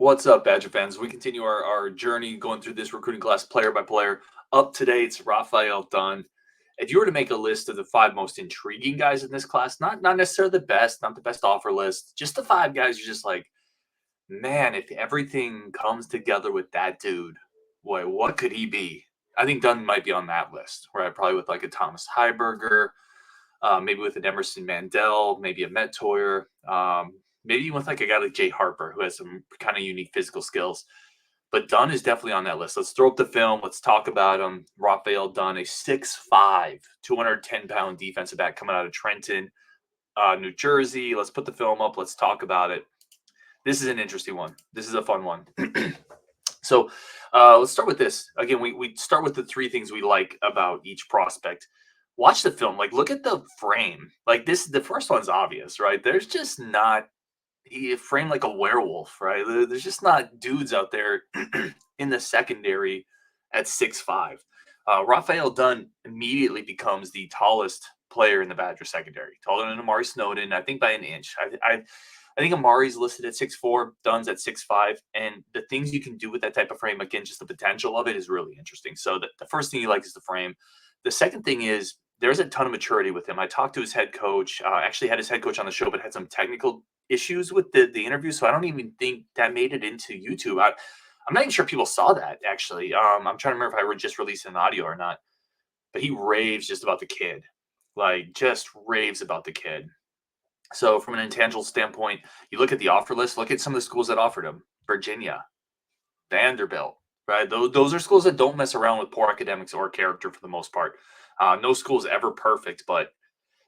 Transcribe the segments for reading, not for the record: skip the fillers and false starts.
What's up, Badger fans? We continue our journey going through this recruiting class player by player. Up today, it's Raphael Dunn. If you were to make a list of the five most intriguing guys in this class, not necessarily the best, not the best offer list, just the five guys you're just like, man, if everything comes together with that dude, boy, what could he be? I think Dunn might be on that list, right? Probably with like a Thomas Heiberger, maybe with an Emerson Mandel, maybe a Met Toyer, maybe even with like a guy like Jay Harper, who has some kind of unique physical skills. But Dunn is definitely on that list. Let's throw up the film. Let's talk about him. Raphael Dunn, a 6'5", 210-pound defensive back coming out of Trenton, New Jersey. Let's put the film up. Let's talk about it. This is an interesting one. This is a fun one. So let's start with this. Again, we start with the three things we like about each prospect. Watch the film. Like, look at the frame. Like this, the first one's obvious, right? There's just not he framed like a werewolf, right? There's just not dudes out there in the secondary at 6'5". Raphael Dunn immediately becomes the tallest player in the Badger secondary, taller than Amari Snowden, I think by an inch. I think Amari's listed at 6'4", Dunn's at 6'5", and the things you can do with that type of frame, again, just the potential of it is really interesting. So the first thing you like is the frame. The second thing is there's a ton of maturity with him. I talked to his head coach, actually had his head coach on the show, but had some technical issues with the interview, so I don't even think that made it into YouTube. I'm not even sure people saw that, actually. I'm trying to remember if I just released an audio or not, but he raves just about the kid, like just raves about the kid. So from an intangible standpoint, you look at the offer list, look at some of the schools that offered him: Virginia, Vanderbilt, right? Those are schools that don't mess around with poor academics or character for the most part. No school is ever perfect, but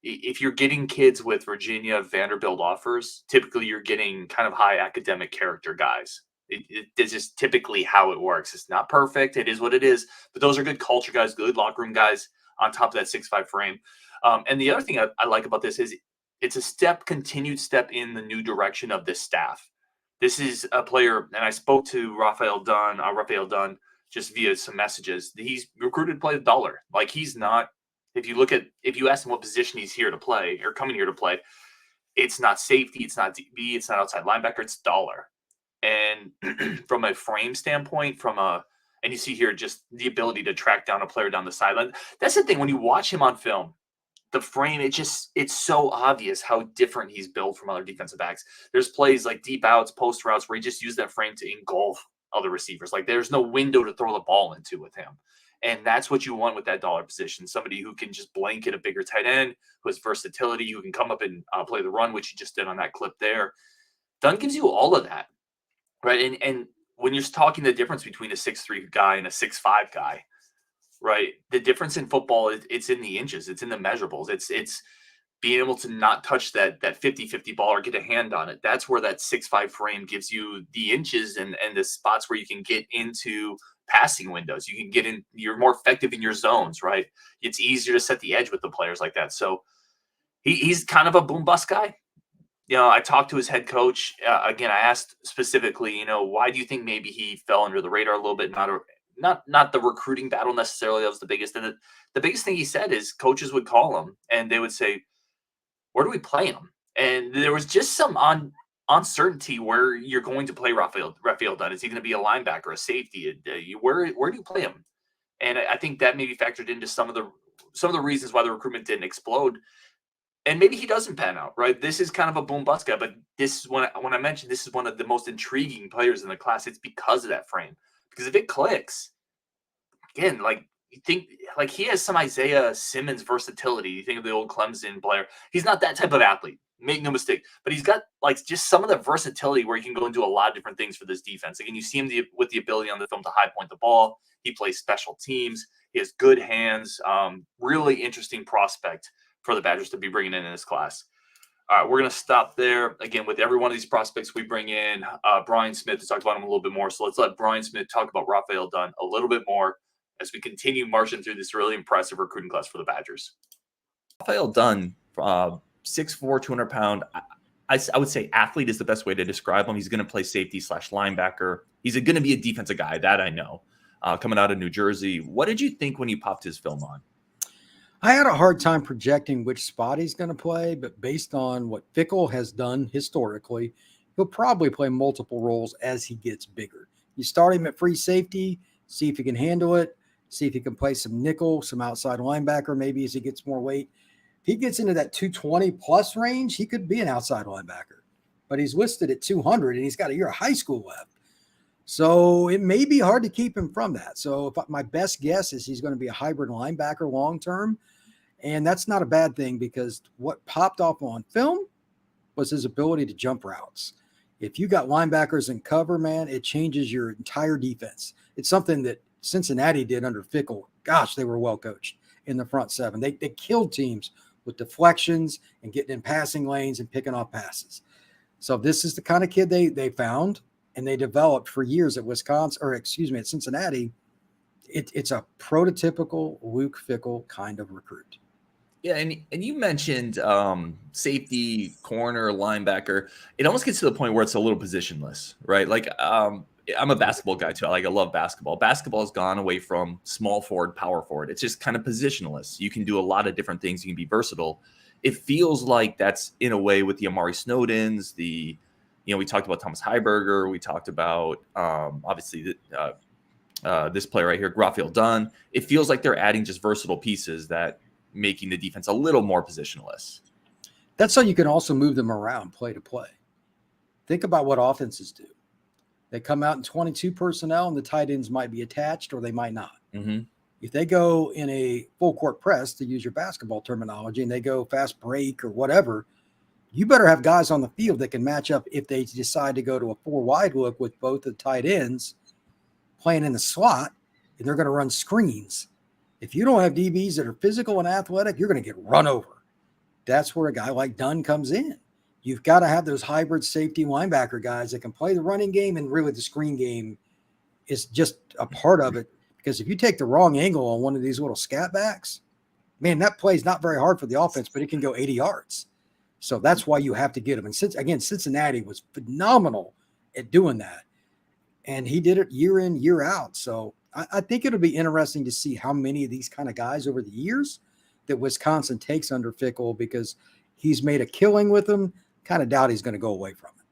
if you're getting kids with Virginia, Vanderbilt offers, typically you're getting kind of high academic character guys. It's just typically how it works. It's not perfect. It is what it is. But those are good culture guys, good locker room guys on top of that 6'5" frame. And the other thing I like about this is it's a continued step in the new direction of this staff. This is a player, and I spoke to Raphael Dunn just via some messages. He's recruited to play the dollar. Like, he's not, if you ask him what position he's here to play or coming here to play, it's not safety, it's not DB, it's not outside linebacker, it's dollar. And from a frame standpoint, and you see here just the ability to track down a player down the sideline. That's the thing, when you watch him on film, the frame, it's so obvious how different he's built from other defensive backs. There's plays like deep outs, post routes where he just used that frame to engulf other receivers. Like, there's no window to throw the ball into with him. And that's what you want with that dollar position. Somebody who can just blanket a bigger tight end, who has versatility, who can come up and play the run, which he just did on that clip there. Dunn gives you all of that, right? And when you're talking the difference between a 6'3" guy and a 6'5" guy, right? The difference in football, it's in the inches. It's in the measurables. It's being able to not touch that 50-50 ball or get a hand on it. That's where that 6'5" frame gives you the inches and the spots where you can get into passing windows. You can get in. You're more effective in your zones, right? It's easier to set the edge with the players like that. So he's kind of a boom bust guy. I talked to his head coach. Again, I asked specifically, why do you think maybe he fell under the radar a little bit? Not the recruiting battle necessarily. That was the biggest. And the biggest thing he said is coaches would call him and they would say, where do we play him? And there was just some uncertainty where you're going to play Raphael Dunn. Is he going to be a linebacker, a safety? Where do you play him? And I think that maybe factored into some of the reasons why the recruitment didn't explode. And maybe he doesn't pan out, right? This is kind of a boom bust guy, but this is when I mentioned this is one of the most intriguing players in the class. It's because of that frame. Because if it clicks, again, like, you think, like, he has some Isaiah Simmons versatility. You think of the old Clemson player. He's not that type of athlete, make no mistake, but he's got like just some of the versatility where he can go and do a lot of different things for this defense. Again, you see him with the ability on the film to high point the ball. He plays special teams. He has good hands. Really interesting prospect for the Badgers to be bringing in this class. All right, we're going to stop there. Again, with every one of these prospects, we bring in Brian Smith to talk about him a little bit more. So let's let Brian Smith talk about Raphael Dunn a little bit more as we continue marching through this really impressive recruiting class for the Badgers. Raphael Dunn, 6'4", 200-pound. I would say athlete is the best way to describe him. He's going to play safety / linebacker. He's going to be a defensive guy, that I know. Coming out of New Jersey. What did you think when you popped his film on? I had a hard time projecting which spot he's going to play, but based on what Fickell has done historically, he'll probably play multiple roles as he gets bigger. You start him at free safety, see if he can handle it, see if he can play some nickel, some outside linebacker, maybe as he gets more weight. If he gets into that 220 plus range, he could be an outside linebacker. But he's listed at 200 and he's got a year of high school left. So it may be hard to keep him from that. So my best guess is he's going to be a hybrid linebacker long-term. And that's not a bad thing because what popped off on film was his ability to jump routes. If you got linebackers in cover, man, it changes your entire defense. It's something that Cincinnati did under Fickell. Gosh, they were well coached in the front seven. They killed teams with deflections and getting in passing lanes and picking off passes. So this is the kind of kid they found and they developed for years at at Cincinnati. It's a prototypical Luke Fickell kind of recruit. Yeah, and you mentioned safety, corner, linebacker. It almost gets to the point where it's a little positionless, right? Like I'm a basketball guy too. I love basketball. Basketball has gone away from small forward, power forward. It's just kind of positionless. You can do a lot of different things. You can be versatile. It feels like that's in a way with the Amari Snowdens, we talked about Thomas Heiberger. We talked about obviously this player right here, Raphael Dunn. It feels like they're adding just versatile pieces that making the defense a little more positionless. That's so you can also move them around play to play. Think about what offenses do. They come out in 22 personnel and the tight ends might be attached or they might not. Mm-hmm. If they go in a full court press, to use your basketball terminology, and they go fast break or whatever, you better have guys on the field that can match up if they decide to go to a 4 wide look with both the tight ends playing in the slot and they're going to run screens. If you don't have DBs that are physical and athletic, you're going to get run over. That's where a guy like Dunn comes in. You've got to have those hybrid safety linebacker guys that can play the running game, and really the screen game is just a part of it. Because if you take the wrong angle on one of these little scat backs, man, that play is not very hard for the offense, but it can go 80 yards. So that's why you have to get him. And Cincinnati was phenomenal at doing that. And he did it year in, year out. So I think it'll be interesting to see how many of these kind of guys over the years that Wisconsin takes under Fickell, because he's made a killing with them. Kind of doubt he's going to go away from it.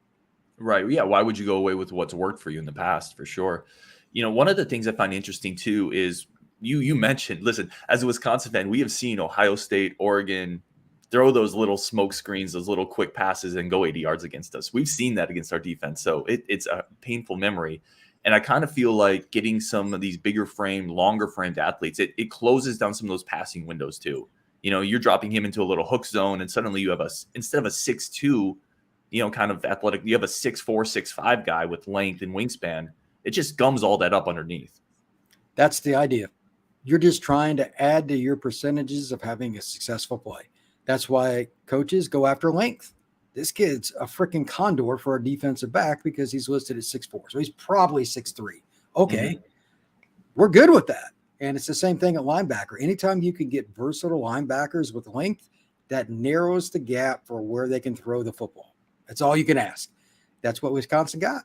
Right. Yeah. Why would you go away with what's worked for you in the past? For sure. One of the things I find interesting too is you mentioned, listen, as a Wisconsin fan, we have seen Ohio State, Oregon throw those little smoke screens, those little quick passes and go 80 yards against us. We've seen that against our defense. So it's a painful memory. And I kind of feel like getting some of these bigger frame, longer framed athletes, it closes down some of those passing windows too. You're dropping him into a little hook zone and suddenly you have instead of a 6'2", kind of athletic, you have a 6'4", 6'5" guy with length and wingspan. It just gums all that up underneath. That's the idea. You're just trying to add to your percentages of having a successful play. That's why coaches go after length. This kid's a freaking condor for a defensive back because he's listed at 6'4". So he's probably 6'3". Okay. We're good with that. And it's the same thing at linebacker. Anytime you can get versatile linebackers with length, that narrows the gap for where they can throw the football. That's all you can ask. That's what Wisconsin got.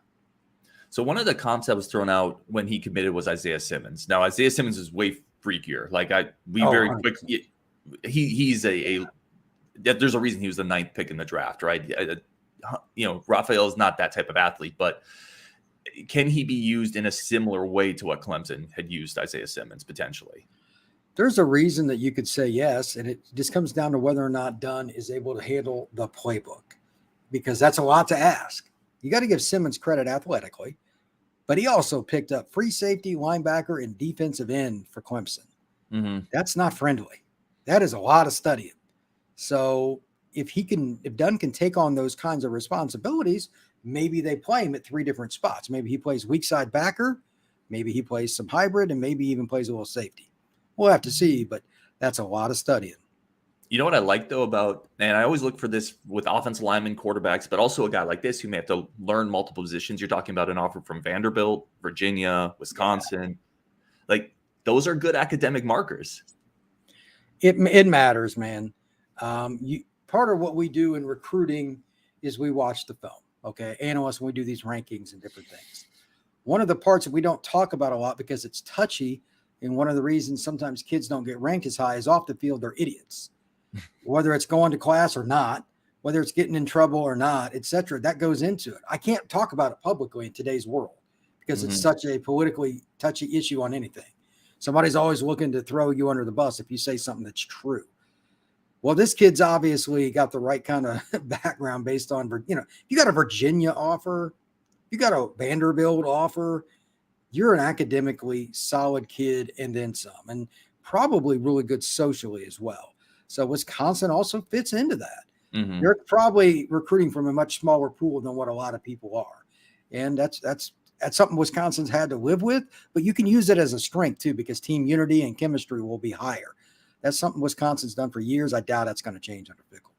So one of the comps that was thrown out when he committed was Isaiah Simmons. Now, Isaiah Simmons is way freakier. Very quickly, he's there's a reason he was the 9th pick in the draft, right? Raphael is not that type of athlete, but can he be used in a similar way to what Clemson had used Isaiah Simmons potentially? There's a reason that you could say yes, and it just comes down to whether or not Dunn is able to handle the playbook, because that's a lot to ask. You got to give Simmons credit athletically, but he also picked up free safety, linebacker, and defensive end for Clemson. Mm-hmm. That's not friendly. That is a lot of studying. So if Dunn can take on those kinds of responsibilities, maybe they play him at 3 different spots. Maybe he plays weak side backer, maybe he plays some hybrid, and maybe even plays a little safety. We'll have to see, but that's a lot of studying. You know what I like though about, and I always look for this with offensive linemen, quarterbacks, but also a guy like this who may have to learn multiple positions. You're talking about an offer from Vanderbilt, Virginia, Wisconsin. Like those are good academic markers. It matters, man. Part of what we do in recruiting is we watch the film. Okay. Analysts, when we do these rankings and different things. One of the parts that we don't talk about a lot because it's touchy, and one of the reasons sometimes kids don't get ranked as high is off the field, they're idiots. Whether it's going to class or not, whether it's getting in trouble or not, etc. That goes into it. I can't talk about it publicly in today's world because it's such a politically touchy issue on anything. Somebody's always looking to throw you under the bus if you say something that's true. Well, this kid's obviously got the right kind of background based on, if you got a Virginia offer, you got a Vanderbilt offer, you're an academically solid kid and then some, and probably really good socially as well. So Wisconsin also fits into that. You're probably recruiting from a much smaller pool than what a lot of people are. And that's something Wisconsin's had to live with, but you can use it as a strength too, because team unity and chemistry will be higher. That's something Wisconsin's done for years. I doubt that's going to change under Fickell.